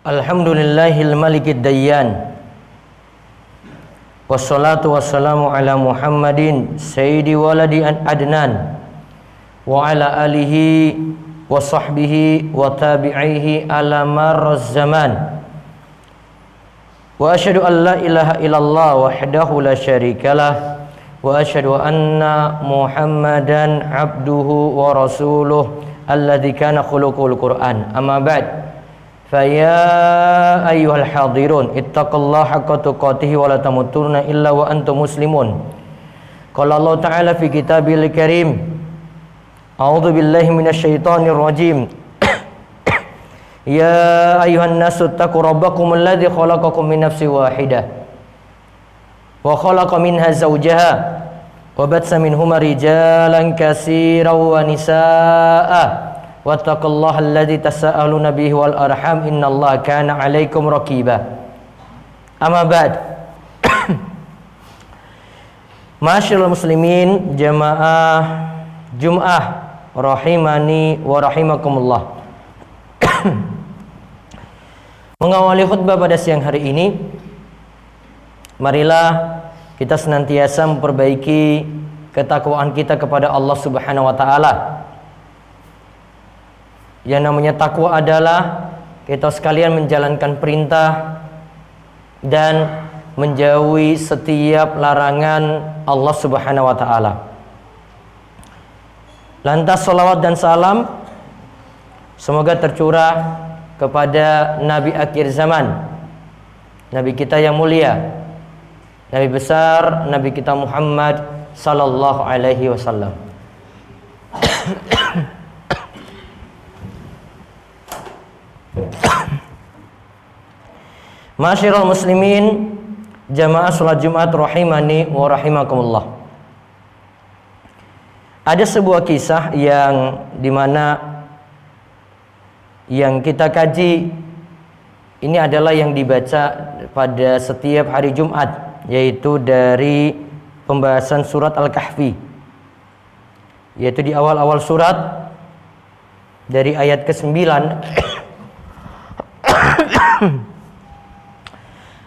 Alhamdulillahil malikid dayyan. Wassalatu wassalamu ala Muhammadin sayyidi waladi adnan wa ala alihi wa sahbihi wa tabi'ihi ala marraz zaman. Wa asyhadu an la ilaha illallah wahdahu la syarikalah wa asyhadu anna Muhammadan abduhu wa rasuluh alladzi kana khuluqul Qur'an. Amma ba'd. Faya ayyuhal hadirun ittaqullaha haqqa tuqatih wa la tamutunna illa wa antum muslimun. Qala Allah Ta'ala fi kitabil karim, a'udzu billahi minasyaitonir rajim. Ya ayyuhan nasu taqu rabbakum alladzi khalaqakum min nafsin wahidah wa khalaqa minha zawjaha wa batsa minhuma rijalan katsiran wa nisaa'a wattaqullaha alladzi tasaaluna bihi wal arham innallaha kana 'alaikum raqiba. Amma ba'd. Ma'asyiral muslimin, jamaah Jum'ah rahimani wa rahimakumullah. Mengawali khutbah pada siang hari ini, marilah kita senantiasa memperbaiki ketakwaan kita kepada Allah Subhanahu wa taala. Yang namanya takwa adalah kita sekalian menjalankan perintah dan menjauhi setiap larangan Allah Subhanahu wa taala. Lantas salawat dan salam semoga tercurah kepada Nabi akhir zaman, Nabi kita yang mulia, Nabi besar, Nabi kita Muhammad sallallahu alaihi wasallam. Ma'asyiral muslimin, jamaah salat Jumat rahimani wa rahimakumullah. Ada sebuah kisah yang dimana yang kita kaji ini adalah yang dibaca pada setiap hari Jumat, yaitu dari pembahasan surat Al-Kahfi, yaitu di awal-awal surat dari ayat ke-9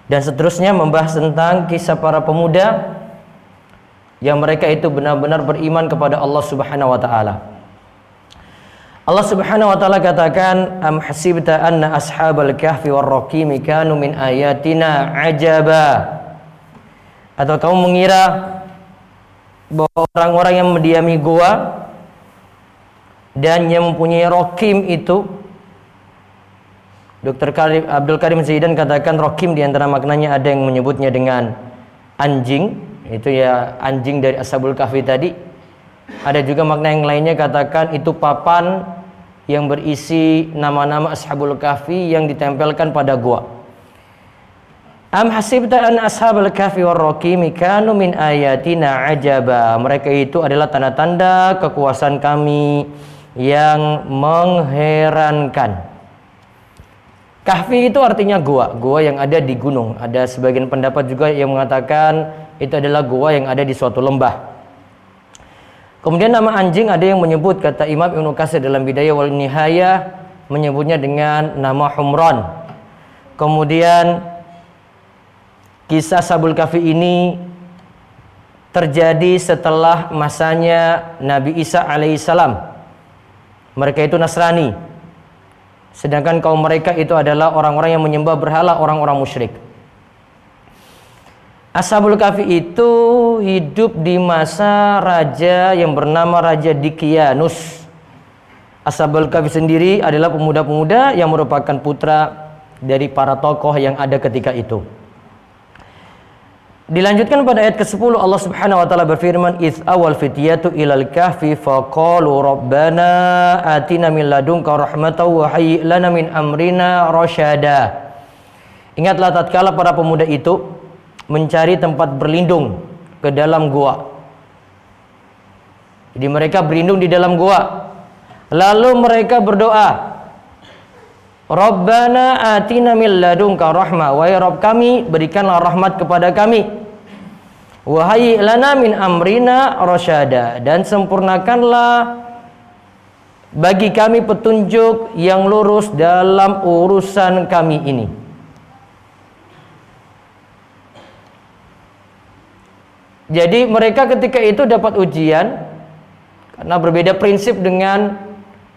dan seterusnya, membahas tentang kisah para pemuda yang mereka itu benar-benar beriman kepada Allah Subhanahu wa taala. Allah Subhanahu wa taala katakan, am hasibta anna ashabal kahfi war raqim kanu min ayatina ajaba. Atau kamu mengira bahwa orang-orang yang mendiami gua dan yang mempunyai raqim itu, Dr. Abdul Karim Zaidan katakan raqim di antara maknanya ada yang menyebutnya dengan anjing, itu ya anjing dari Ashabul Kahfi tadi. Ada juga makna yang lainnya katakan itu papan yang berisi nama-nama Ashabul Kahfi yang ditempelkan pada gua. Am hasibta an ashabul kahfi war raqim kanu min ayatina ajaba. Mereka itu adalah tanda-tanda kekuasaan kami yang mengherankan. Kahfi itu artinya gua yang ada di gunung. Ada sebagian pendapat juga yang mengatakan itu adalah gua yang ada di suatu lembah. Kemudian nama anjing ada yang menyebut, kata Imam Ibnu Katsir dalam Bidayah wal Nihayah, menyebutnya dengan nama Humran. Kemudian kisah Ashabul Kahfi ini terjadi setelah masanya Nabi Isa alaihissalam. Mereka itu Nasrani, sedangkan kaum mereka itu adalah orang-orang yang menyembah berhala, orang-orang musyrik. Ashabul Kahfi itu hidup di masa raja yang bernama Raja Dicyanus. Ashabul Kahfi sendiri adalah pemuda-pemuda yang merupakan putra dari para tokoh yang ada ketika itu. Dilanjutkan pada ayat ke-10, Allah Subhanahu wa taala berfirman, "Its awal fityatu ilal kahfi faqalu rabbana atina min ladunka rahmatan wa hayyi lana min amrina rasyada." Ingatlah tatkala para pemuda itu mencari tempat berlindung ke dalam gua. Jadi mereka berlindung di dalam gua. Lalu mereka berdoa, Rabbana atina min ladunka rahmah, wahai Rabb kami, berikanlah rahmat kepada kami. Wa hayyi lana min amrina rasyada, dan sempurnakanlah bagi kami petunjuk yang lurus dalam urusan kami ini. Jadi mereka ketika itu dapat ujian karena berbeda prinsip dengan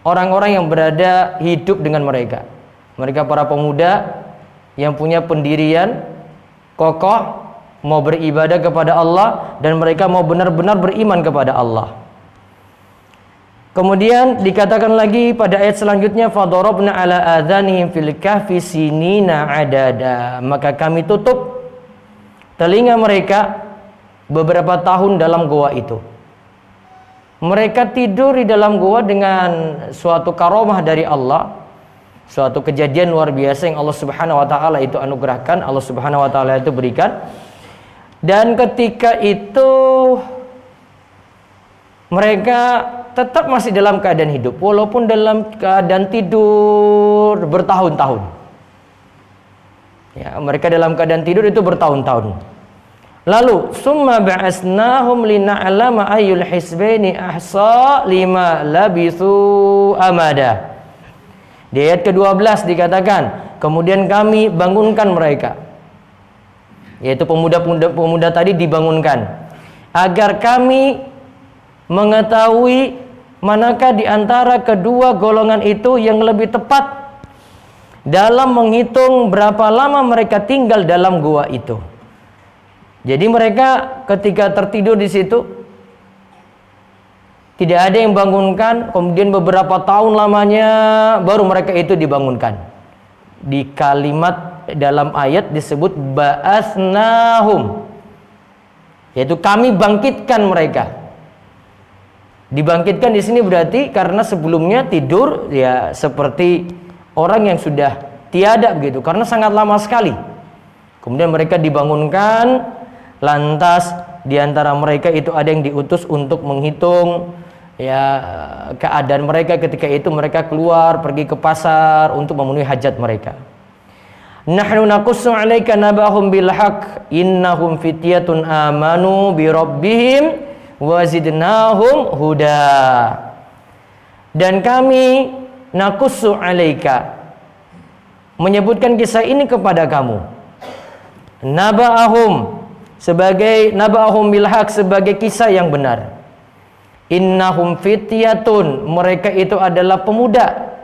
orang-orang yang berada hidup dengan mereka. Mereka para pemuda yang punya pendirian kokoh, mau beribadah kepada Allah, dan mereka mau benar-benar beriman kepada Allah. Kemudian dikatakan lagi pada ayat selanjutnya, fadarabna ala adhanihim fil kahfi sinina adada, maka kami tutup telinga mereka beberapa tahun dalam goa itu. Mereka tidur di dalam goa dengan suatu karomah dari Allah, suatu kejadian luar biasa yang Allah Subhanahu wa taala itu anugerahkan, Allah Subhanahu wa taala itu berikan. Dan ketika itu mereka tetap masih dalam keadaan hidup walaupun dalam keadaan tidur bertahun-tahun. Ya, mereka dalam keadaan tidur itu bertahun-tahun. Lalu summa ba'asnahum lina'lama ayyul hisbaini ahsa lima labithu amada. Di ayat ke-12 dikatakan, kemudian kami bangunkan mereka, yaitu pemuda tadi dibangunkan, agar kami mengetahui manakah di antara kedua golongan itu yang lebih tepat dalam menghitung berapa lama mereka tinggal dalam gua itu. Jadi mereka ketika tertidur di situ tidak ada yang bangunkan, kemudian beberapa tahun lamanya baru mereka itu dibangunkan. Di kalimat dalam ayat disebut ba'asnahum, yaitu kami bangkitkan mereka. Dibangkitkan di sini berarti karena sebelumnya tidur ya seperti orang yang sudah tiada begitu, karena sangat lama sekali. Kemudian mereka dibangunkan. Lantas di antara mereka itu ada yang diutus untuk menghitung ya keadaan mereka ketika itu mereka keluar pergi ke pasar untuk memenuhi hajat mereka. Nahnu naqussu 'alaika nabahum bil haqq innahum fityatun amanu bi rabbihim wa zidnahum huda. Dan kami naqussu 'alaika menyebutkan kisah ini kepada kamu. Nabahum sebagai naba'ahum bil haq, sebagai kisah yang benar. Innahum fityatun, mereka itu adalah pemuda.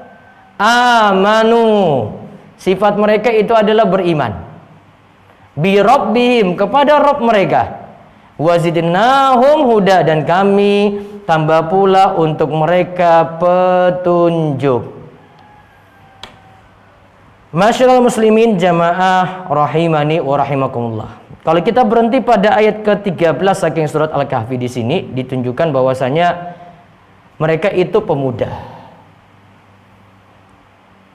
Amanu, sifat mereka itu adalah beriman. Bi rabbihim, kepada Rabb mereka. Wazidnahum huda, dan kami tambah pula untuk mereka petunjuk. Masyaallah muslimin jamaah rahimani wa rahimakumullah. Kalau kita berhenti pada ayat ke-13 saking surat Al-Kahfi di sini ditunjukkan bahwasanya mereka itu pemuda.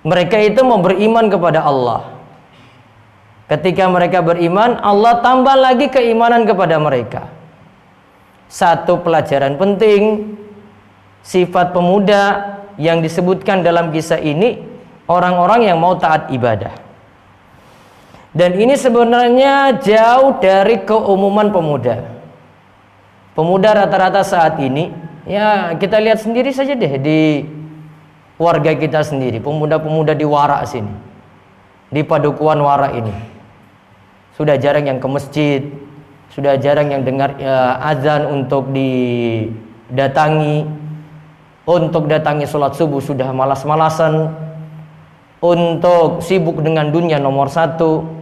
Mereka itu mau beriman kepada Allah. Ketika mereka beriman, Allah tambah lagi keimanan kepada mereka. Satu pelajaran penting, sifat pemuda yang disebutkan dalam kisah ini, orang-orang yang mau taat ibadah. Dan ini sebenarnya jauh dari keumuman pemuda. Pemuda rata-rata saat ini, ya kita lihat sendiri saja deh di warga kita sendiri, pemuda-pemuda di Wara sini, di Padukuhan Wara ini, sudah jarang yang ke masjid, sudah jarang yang dengar azan untuk didatangi, untuk datangi sholat subuh sudah malas-malasan, untuk sibuk dengan dunia nomor satu,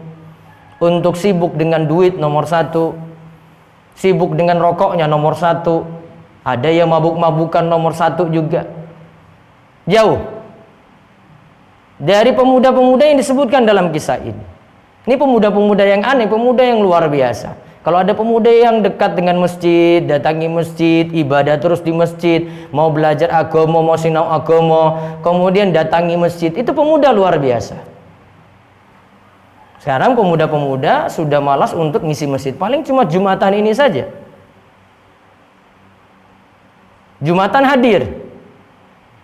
untuk sibuk dengan duit nomor satu, sibuk dengan rokoknya nomor satu, ada yang mabuk-mabukan nomor satu juga. Jauh dari pemuda-pemuda yang disebutkan dalam kisah ini. Ini pemuda-pemuda yang aneh, pemuda yang luar biasa. Kalau ada pemuda yang dekat dengan masjid, datangi masjid, ibadah terus di masjid, mau belajar agama, mau sinau agama, kemudian datangi masjid, itu pemuda luar biasa. Sekarang pemuda-pemuda sudah malas untuk ngisi masjid, paling cuma Jumatan ini saja. Jumatan hadir,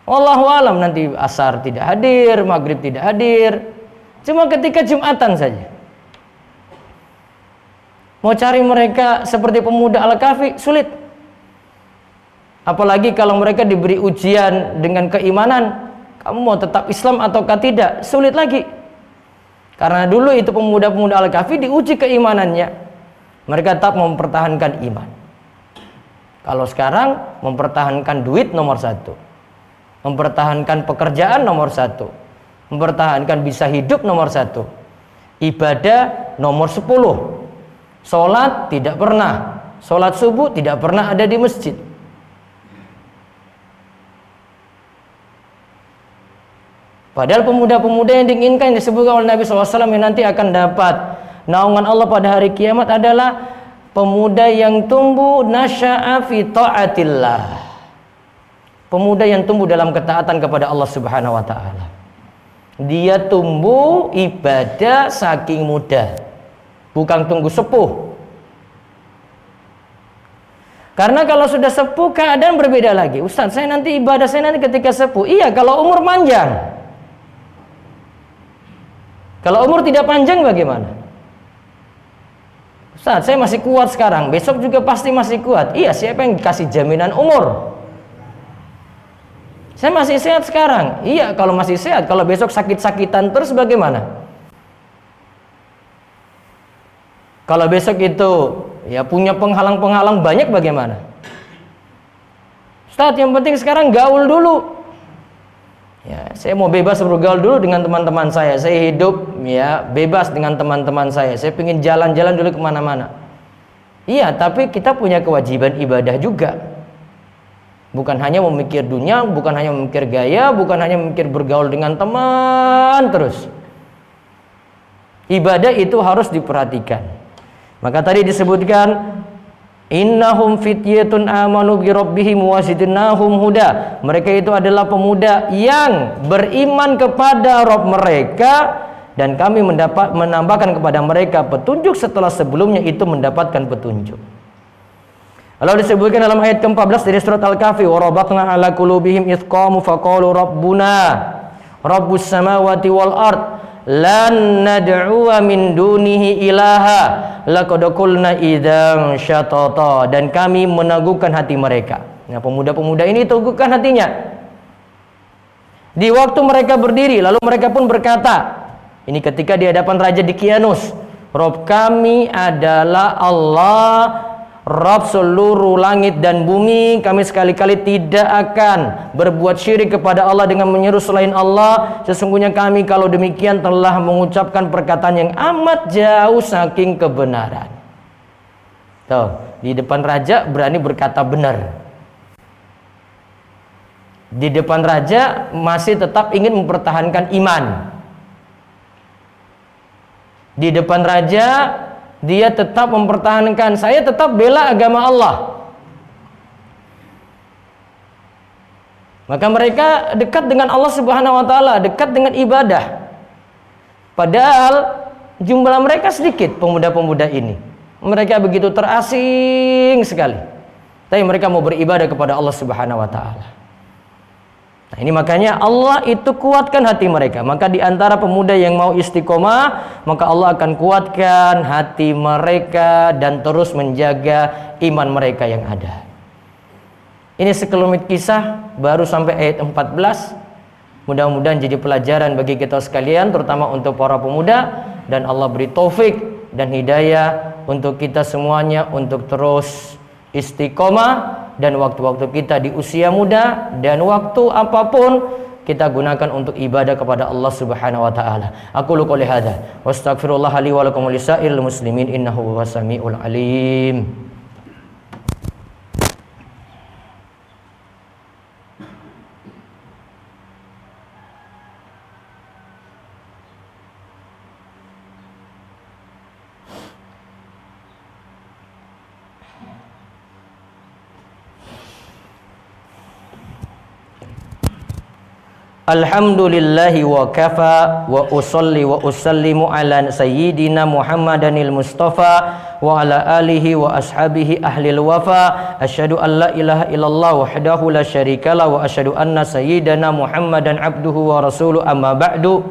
wallahu alam nanti asar tidak hadir, maghrib tidak hadir, cuma ketika Jumatan saja. Mau cari mereka seperti pemuda Al-Kahfi sulit. Apalagi kalau mereka diberi ujian dengan keimanan, kamu mau tetap Islam ataukah tidak? Sulit lagi. Karena dulu itu pemuda-pemuda Al-Kahfi diuji keimanannya, mereka tetap mempertahankan iman. Kalau sekarang mempertahankan duit nomor satu, mempertahankan pekerjaan nomor satu, mempertahankan bisa hidup nomor satu, ibadah nomor 10, sholat tidak pernah, sholat subuh tidak pernah ada di masjid. Padahal pemuda-pemuda yang diinginkan, yang disebutkan oleh Nabi SAW yang nanti akan dapat naungan Allah pada hari kiamat adalah pemuda yang tumbuh nasya'a fi ta'atillah, pemuda yang tumbuh dalam ketaatan kepada Allah Subhanahu wa ta'ala. Dia tumbuh ibadah saking muda, bukan tunggu sepuh. Karena kalau sudah sepuh keadaan berbeda lagi. Ustaz, saya nanti ibadah saya nanti ketika sepuh. Iya, kalau umur panjang. Kalau umur tidak panjang bagaimana? Ustaz, saya masih kuat sekarang, besok juga pasti masih kuat. Iya, siapa yang dikasih jaminan umur? Saya masih sehat sekarang. Iya, kalau masih sehat. Kalau besok sakit-sakitan terus bagaimana? Kalau besok itu ya punya penghalang-penghalang banyak bagaimana? Ustaz, yang penting sekarang gaul dulu. Ya, saya mau bebas bergaul dulu dengan teman-teman saya. Saya hidup ya bebas dengan teman-teman saya. Saya ingin jalan-jalan dulu kemana-mana. Iya, tapi kita punya kewajiban ibadah juga. Bukan hanya memikir dunia, bukan hanya memikir gaya, bukan hanya memikir bergaul dengan teman terus. Ibadah itu harus diperhatikan. Maka tadi disebutkan innahum fityatun amanu bi rabbihim wa zidnahum huda. Mereka itu adalah pemuda yang beriman kepada Rabb mereka dan kami menambahkan kepada mereka petunjuk setelah sebelumnya itu mendapatkan petunjuk. Lalu disebutkan dalam ayat ke-14 dari surat Al-Kahfi, wa rabatna ala qulubihim idh qamu faqalu rabbuna rabbus samawati wal ard lan nad'u min dunihi ilaha laqad qulna idzan syatata. Dan kami meneguhkan hati mereka. Nah, pemuda-pemuda ini teguhkan hatinya. Di waktu mereka berdiri, lalu mereka pun berkata, ini ketika di hadapan Raja Dqiyanus, Rabb kami adalah Allah, Rabb seluruh langit dan bumi. Kami sekali-kali tidak akan berbuat syirik kepada Allah dengan menyeru selain Allah. Sesungguhnya kami kalau demikian telah mengucapkan perkataan yang amat jauh saking kebenaran. Tuh, di depan raja berani berkata benar. Di depan raja masih tetap ingin mempertahankan iman. Di depan raja dia tetap mempertahankan, saya tetap bela agama Allah. Maka mereka dekat dengan Allah Subhanahu wa taala, dekat dengan ibadah. Padahal jumlah mereka sedikit, pemuda-pemuda ini. Mereka begitu terasing sekali. Tapi mereka mau beribadah kepada Allah Subhanahu wa taala. Nah, ini makanya Allah itu kuatkan hati mereka. Maka di antara pemuda yang mau istiqomah, maka Allah akan kuatkan hati mereka dan terus menjaga iman mereka yang ada. Ini sekelumit kisah baru sampai ayat 14. Mudah-mudahan jadi pelajaran bagi kita sekalian, terutama untuk para pemuda, dan Allah beri taufik dan hidayah untuk kita semuanya untuk terus istiqomah. Dan waktu-waktu kita di usia muda dan waktu apapun kita gunakan untuk ibadah kepada Allah Subhanahu wa taala. Aku qouli hadza wa astaghfirullah li wa lakum wa lisairil muslimin innahu huwas samiul alim. Alhamdulillahi wa kafa wa usalli wa usallimu ala sayyidina Muhammadanil Mustafa wa ala alihi wa ashabihi ahlil wafa. Asyhadu an la ilaha illallah wahdahu la syarikalah wa asyhadu anna sayyidana Muhammadan abduhu wa rasuluh amma ba'du.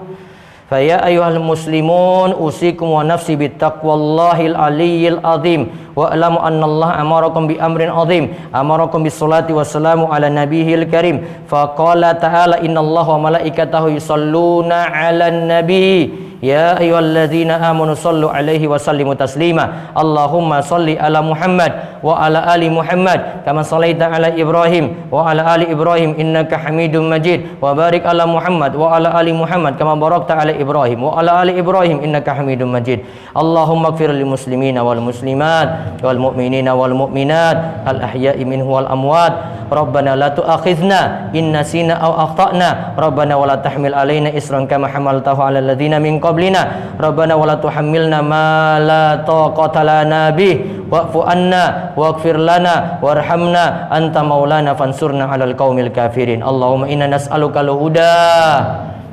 Faya ayyuhal muslimun usikum wa nafsi bittaqwallahil aliyyil azim wa alamu annallaha amarakum bi amrin azim amarakum bis salati wassalamu ala nabiyil karim faqala ta'ala innallaha wa malaikatahu yusalluna 'alan nabi ya ayyuhalladzina amanu sallu alaihi wa sallimu taslima Allahumma salli ala Muhammad wa ala ali Muhammad kama sallaita ala Ibrahim wa ala ali Ibrahim innaka Hamidum Majid wa barik ala Muhammad wa ala ali Muhammad kama barakta ala Ibrahim wa ala ali Ibrahim innaka Hamidum Majid Allahumma ighfir lil muslimina wal muslimat wal mu'minina wal mu'minat al ahya'i minhu wal amwat Rabbana la tu'akhidhna in nasina aw akhtana Rabbana wa la tahmil alaina isran kama hamaltahu ala alladhina min qablina Rabbana wa la tuhammilna ma la taqata lana bih wa'fu anna waghfir lana warhamna anta maulana fansurna 'alal qaumil kafirin Allahumma inna nas'aluka al-huda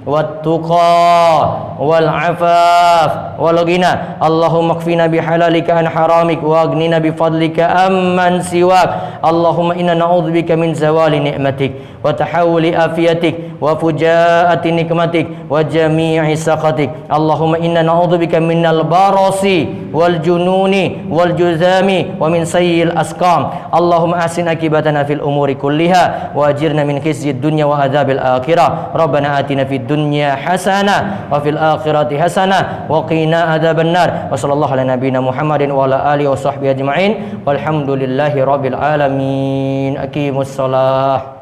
wat-tuqa wal-'afaf wal-ghina Allahumma kfina bihalalika an haramik wa aghnina bifadlika amman siwak Allahumma inna na'udzubika min zawali ni'matik wa tahawuli afiyatik wa fujaati nikmatik wa jami'i sakhatik Allahumma inna na'udzubika minal barasi wal jununi wal juzami wa min sayyi'il asqam Allahumma ahsin akibatana fil umuri kulliha wa ajirna min khizyid dunya wa adzabil akhirah Rabbana atina fid dunya hasanah wa fil akhirati hasanah wa qina adzaban nar wa sallallahu ala nabiyyina Muhammadin wa ala alihi wa sahbihi ajma'in walhamdulillahi rabbil alamin aqimus shalah